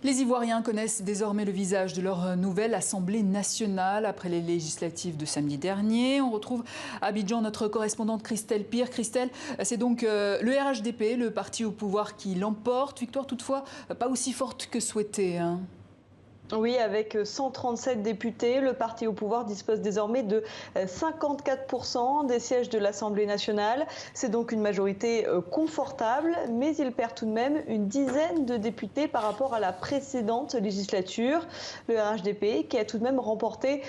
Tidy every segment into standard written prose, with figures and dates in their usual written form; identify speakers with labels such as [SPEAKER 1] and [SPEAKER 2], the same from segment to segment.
[SPEAKER 1] Les Ivoiriens connaissent désormais le visage de leur nouvelle Assemblée nationale après les législatives de samedi dernier. On retrouve à Abidjan notre correspondante Christelle Pire. Christelle, c'est donc le RHDP, le parti au pouvoir, qui l'emporte. Victoire toutefois pas aussi forte que souhaité.
[SPEAKER 2] Oui, avec 137 députés, le parti au pouvoir dispose désormais de 54% des sièges de l'Assemblée nationale. C'est donc une majorité confortable, mais il perd tout de même une dizaine de députés par rapport à la précédente législature. Le RHDP qui a tout de même remporté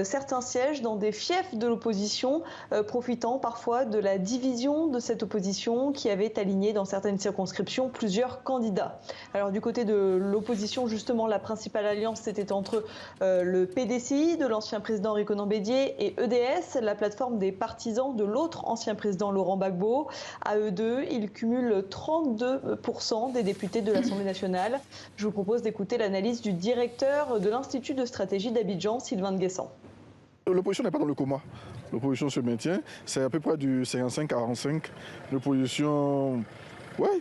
[SPEAKER 2] certains sièges dans des fiefs de l'opposition, profitant parfois de la division de cette opposition qui avait aligné dans certaines circonscriptions plusieurs candidats. Alors du côté de l'opposition, justement, la principale alliance, c'était entre le PDCI de l'ancien président Rikonan Bédié et EDS, la plateforme des partisans de l'autre ancien président Laurent Gbagbo. À eux deux, ils cumulent 32% des députés de l'Assemblée nationale. Je vous propose d'écouter l'analyse du directeur de l'Institut de stratégie d'Abidjan, Sylvain Nguessan.
[SPEAKER 3] L'opposition n'est pas dans le coma. L'opposition se maintient. C'est à peu près du 55-45. L'opposition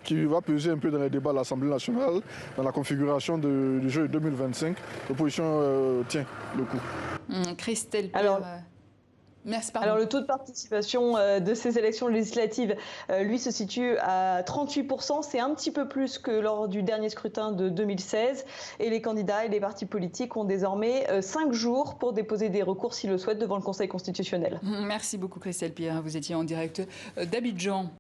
[SPEAKER 3] qui va peser un peu dans les débats de l'Assemblée nationale, dans la configuration du jeu 2025. L'opposition tient le coup.
[SPEAKER 1] Christelle Pire.
[SPEAKER 2] Alors,
[SPEAKER 1] merci,
[SPEAKER 2] alors le taux de participation de ces élections législatives, lui, se situe à 38%. C'est un petit peu plus que lors du dernier scrutin de 2016. Et les candidats et les partis politiques ont désormais 5 jours pour déposer des recours s'ils le souhaitent devant le Conseil constitutionnel.
[SPEAKER 1] Merci beaucoup Christelle Pire. Vous étiez en direct d'Abidjan.